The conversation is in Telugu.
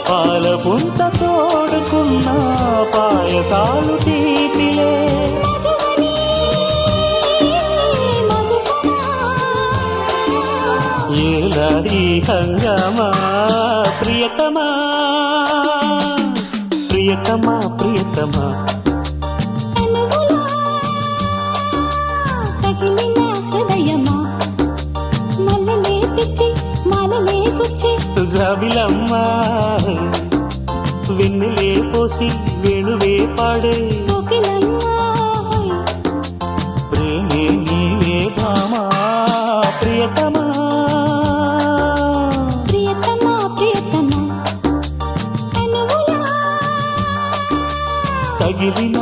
పాలపుంత తోడుకున్న పాయసాలు తీపిలే ఏలాడి హంగామా ప్రియతమా ప్రియతమా ప్రియతమా జాబిలమ్మా వెన్నెలే పోసి వేణువే పాడే ప్రేమే నీవే భామా ప్రియతమా ప్రియతమా ప్రియతమా తగిలిన